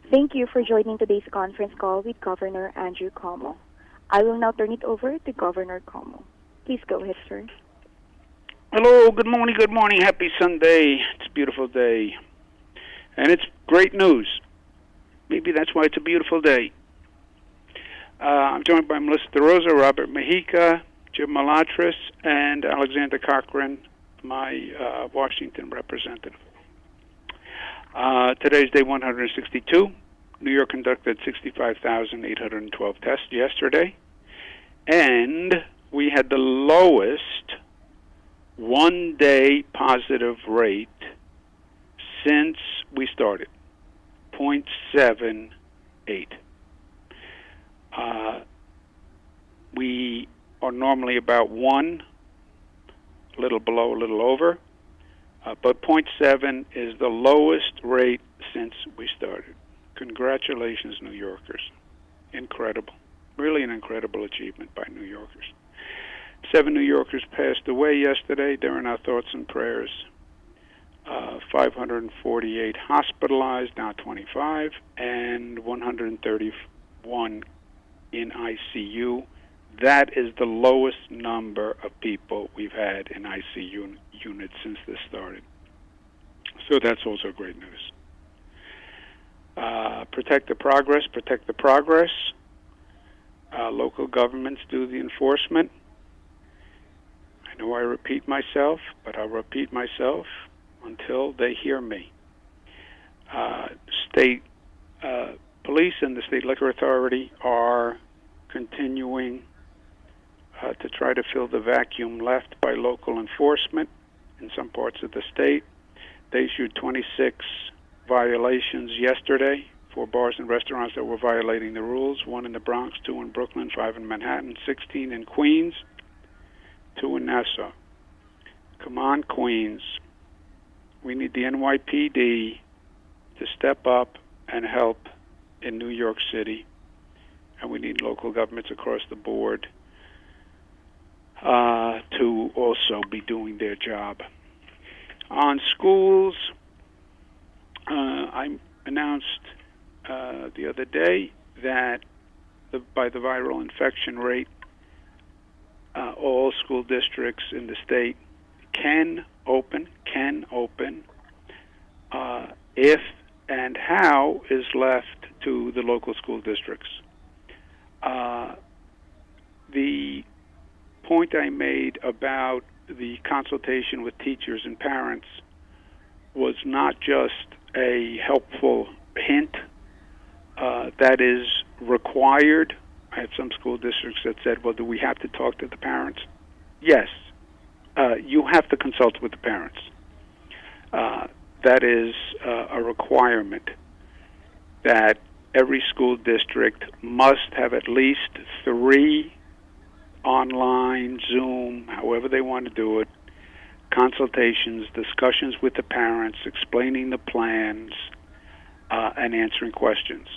Thank you for joining today's conference call with Governor Andrew Cuomo. I will now turn it over to Governor Cuomo. Please go ahead, sir. Hello, good morning, happy Sunday. It's a beautiful day. And it's great news. Maybe that's why it's a beautiful day. I'm joined by Melissa DeRosa, Robert Mahica, Jim Malatris, and Alexander Cochran, my Washington representative. Today's day 162. New York conducted 65,812 tests yesterday. And we had the lowest one-day positive rate since we started, 0.78. We are normally about 1, a little below, a little over, but 0.7 is the lowest rate since we started. Congratulations, New Yorkers. Incredible. Really an incredible achievement by New Yorkers. 7 New Yorkers passed away yesterday. They're in our thoughts and prayers. 548 hospitalized, now 25, and 131 in ICU. That is the lowest number of people we've had in ICU units since this started. So that's also great news. Protect the progress, protect the progress. Local governments do the enforcement. I know I repeat myself, but I'll repeat myself until they hear me. State police and the State Liquor Authority are continuing to try to fill the vacuum left by local enforcement in some parts of the state. They issued 26 violations yesterday for bars and restaurants that were violating the rules, 1 in the Bronx, 2 in Brooklyn, 5 in Manhattan, 16 in Queens, 2 in Nassau. Come on, Queens. We need the NYPD to step up and help in New York City, and we need local governments across the board to also be doing their job. On schools, I announced the other day that by the viral infection rate, all school districts in the state can open. If and how is left to the local school districts. The point I made about the consultation with teachers and parents was not just a helpful hint that is required. I had some school districts that said, well, do we have to talk to the parents? Yes, you have to consult with the parents. That is a requirement that every school district must have at least 3 online, Zoom, however they want to do it, consultations, discussions with the parents, explaining the plans, and answering questions.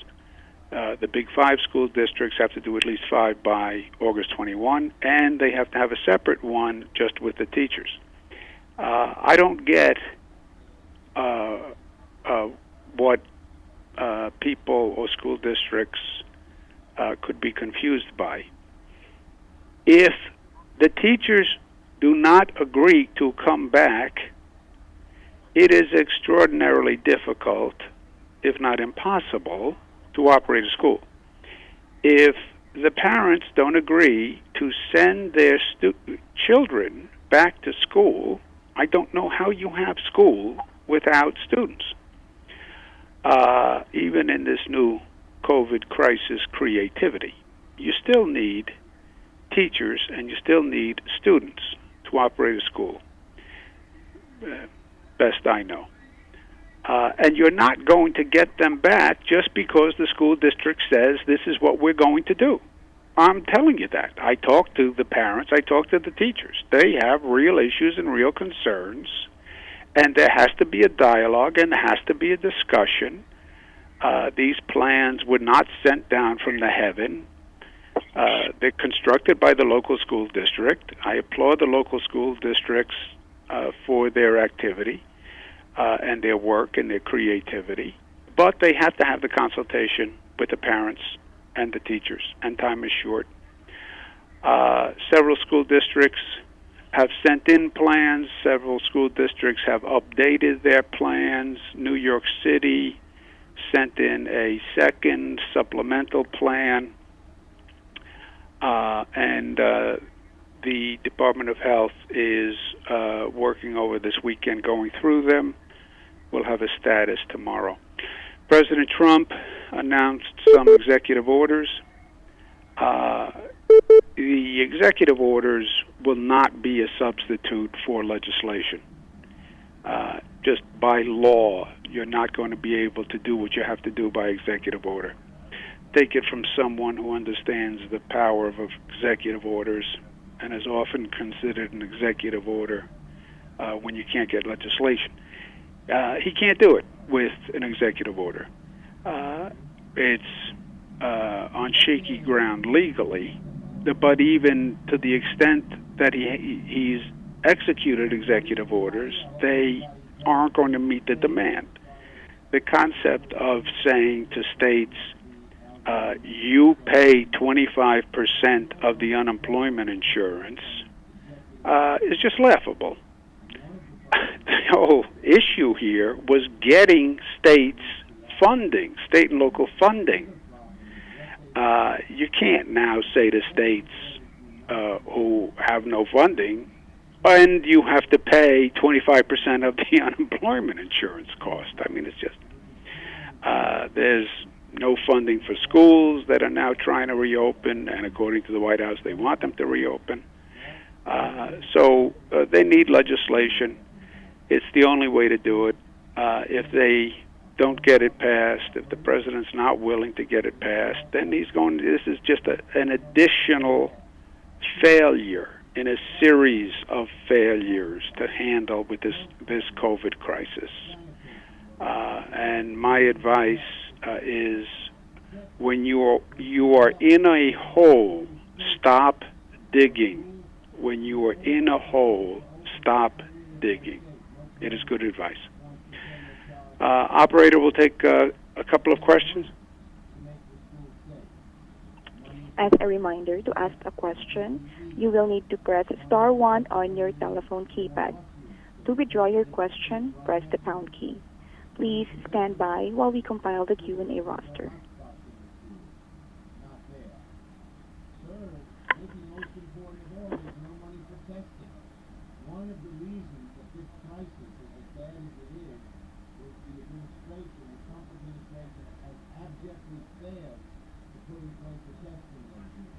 The Big 5 school districts have to do at least 5 by August 21, and they have to have a separate one just with the teachers. I don't get what people or school districts could be confused by. If the teachers do not agree to come back, it is extraordinarily difficult, if not impossible, to operate a school. If the parents don't agree to send their children back to school, I don't know how you have school without students. Even in this new COVID crisis creativity, you still need teachers and you still need students to operate a school, best I know. And you're not going to get them back just because the school district says this is what we're going to do. I'm telling you that. I talked to the parents, I talked to the teachers. They have real issues and real concerns, and there has to be a dialogue and there has to be a discussion. These plans were not sent down from the heaven. They're constructed by the local school district. I applaud the local school districts for their activity and their work and their creativity. but they have to have the consultation with the parents and the teachers, and time is short. Several school districts have sent in plans. Several school districts have updated their plans. New York City sent in a second supplemental plan, and the Department of Health is working over this weekend going through them. We'll have a status tomorrow. President Trump announced some executive orders. The executive orders will not be a substitute for legislation. Just by law, you're not going to be able to do what you have to do by executive order. Take it from someone who understands the power of executive orders and is often considered an executive order when you can't get legislation. He can't do it with an executive order. It's on shaky ground legally, but even to the extent that he's executed executive orders, they aren't going to meet the demand. The concept of saying to states, you pay 25% of the unemployment insurance is just laughable. The whole issue here was getting states funding, state and local funding. You can't now say to states who have no funding, and you have to pay 25% of the unemployment insurance cost. I mean, it's just, there's no funding for schools that are now trying to reopen, and according to the White House, they want them to reopen. So they need legislation. It's the only way to do it. If they don't get it passed, if the president's not willing to get it passed, then this is just an additional failure in a series of failures to handle with this COVID crisis. And my advice is, when you are in a hole, stop digging. When you are in a hole, stop digging. It is good advice. Operator, will take a couple of questions. As a reminder, to ask a question, you will need to press star 1 on your telephone keypad. To withdraw your question, press the pound key. Please stand by while we compile the Q&A roster. One of the reasons that this crisis is as bad as it is the administration, the Trump administration, has abjectly failed to put in place a testing regime.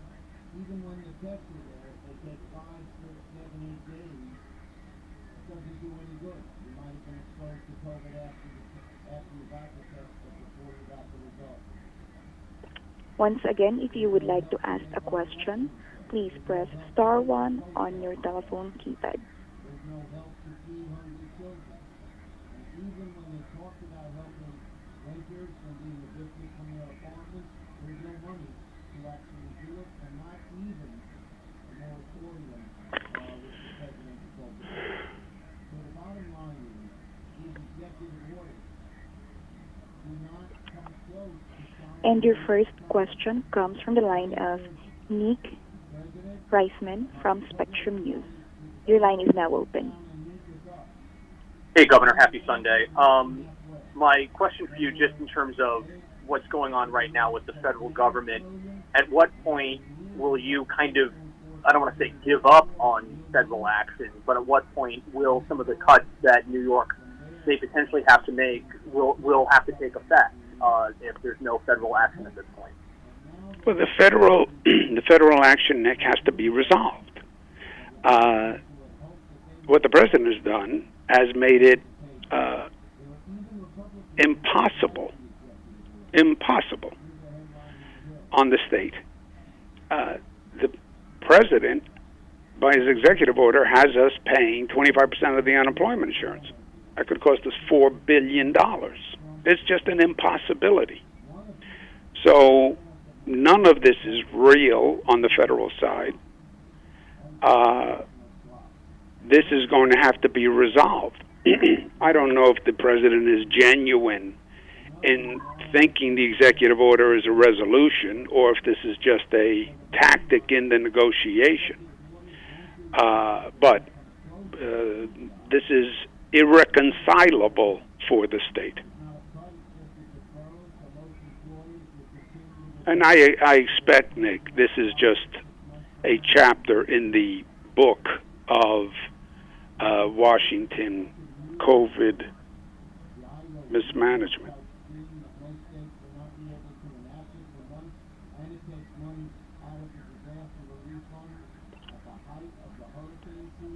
Even when the tests are there, they take 5, 6, 7, 8 days. It doesn't do any good. You might have been exposed to COVID after you got the test, but before you got the result. Once again, if you would like to ask a question, please press star 1 on your telephone keypad. There's no help to feed hungry children. And even when they talk about helping renters from being evicted from their apartments, there's no money to actually do it, and not even a moratorium, which the president is talking about. So the bottom line is, these executive orders do not come close to... And your first question comes from the line of Nick Reisman from Spectrum News. Your line is now open. Hey, Governor. Happy Sunday. My question for you, just in terms of what's going on right now with the federal government, at what point will you kind of, I don't want to say give up on federal action, but at what point will some of the cuts that New York they potentially have to make will have to take effect if there's no federal action at this point? Well, the federal action, Nick, has to be resolved. What the president has done has made it impossible on the state. The president, by his executive order, has us paying 25% of the unemployment insurance. That could cost us $4 billion. It's just an impossibility. So none of this is real on the federal side. This is going to have to be resolved. I don't know if the president is genuine in thinking the executive order is a resolution or if this is just a tactic in the negotiation. But this is irreconcilable for the state. And I expect, Nick, this is just a chapter in the book of Washington COVID mismanagement.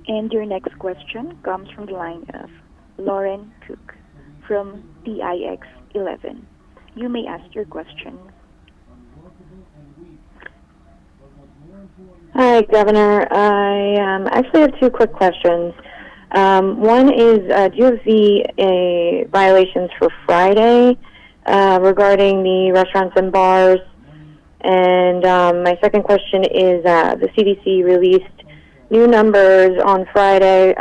And your next question comes from the line of Lauren Cook from TIX 11. You may ask your question. Hi, Governor. I actually have two quick questions. One is, do you have the violations for Friday regarding the restaurants and bars? And my second question is, the CDC released new numbers on Friday,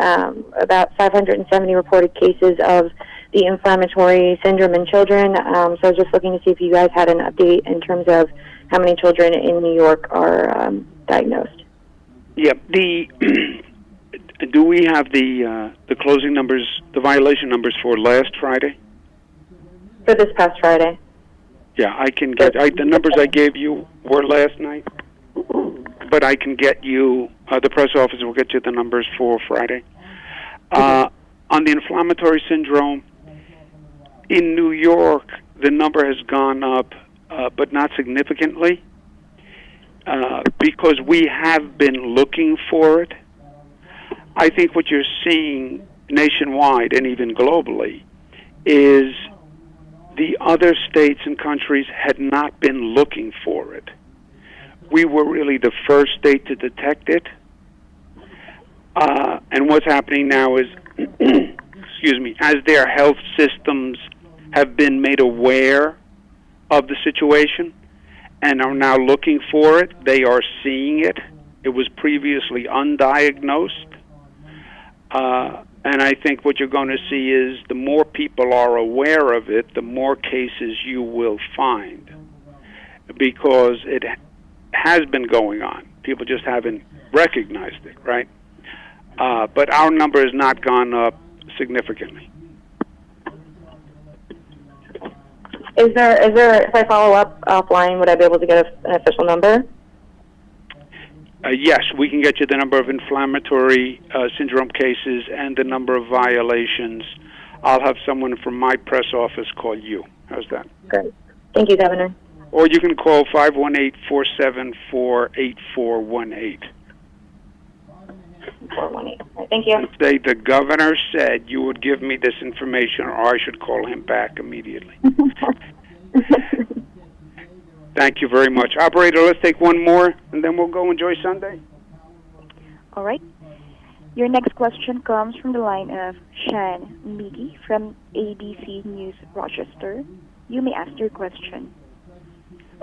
about 570 reported cases of the inflammatory syndrome in children. So I was just looking to see if you guys had an update in terms of how many children in New York are diagnosed. Yep. Do we have the closing numbers, the violation numbers for last Friday? For this past Friday. Yeah, I can get the numbers I gave you were last night, but I can get you. The press office will get you the numbers for Friday. On the inflammatory syndrome in New York, the number has gone up, but not significantly, because we have been looking for it. I think what you're seeing nationwide and even globally is the other states and countries had not been looking for it. We were really the first state to detect it. And what's happening now is, excuse me, as their health systems have been made aware of the situation and are now looking for it, they are seeing it. It was previously undiagnosed. And I think what you're going to see is the more people are aware of it, the more cases you will find, because it has been going on. People just haven't recognized it, right? But our number has not gone up significantly. Is there, if I follow up offline, would I be able to get an official number? Yes, we can get you the number of inflammatory syndrome cases and the number of violations. I'll have someone from my press office call you. How's that? Great. Thank you, Governor. Or you can call 518-474-8418. 418. Thank you. And say the governor said you would give me this information, or I should call him back immediately. Thank you very much. Operator, let's take one more, and then we'll go enjoy Sunday. All right. Your next question comes from the line of Shan Migi from ABC News Rochester. You may ask your question.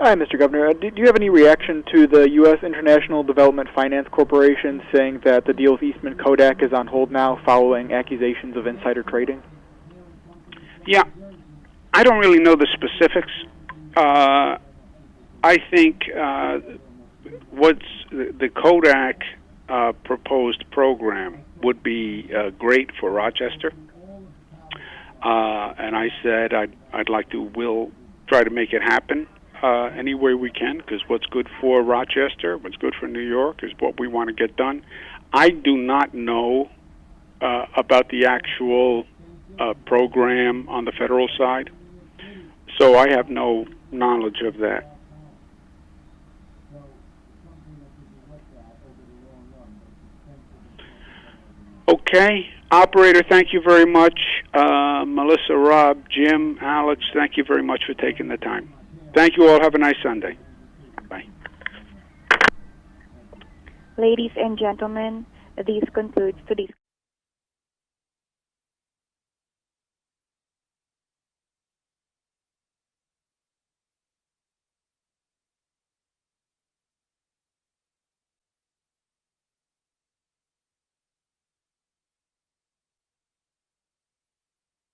Hi, Mr. Governor. Do you have any reaction to the U.S. International Development Finance Corporation saying that the deal with Eastman Kodak is on hold now following accusations of insider trading? Yeah. I don't really know the specifics. I think what's the Kodak proposed program would be great for Rochester, and I said we'll try to make it happen any way we can, because what's good for Rochester, what's good for New York is what we want to get done. I do not know about the actual program on the federal side, so I have no knowledge of that. Okay. Operator, thank you very much. Melissa, Rob, Jim, Alex, thank you very much for taking the time. Thank you all. Have a nice Sunday. Bye. Ladies and gentlemen, this concludes today's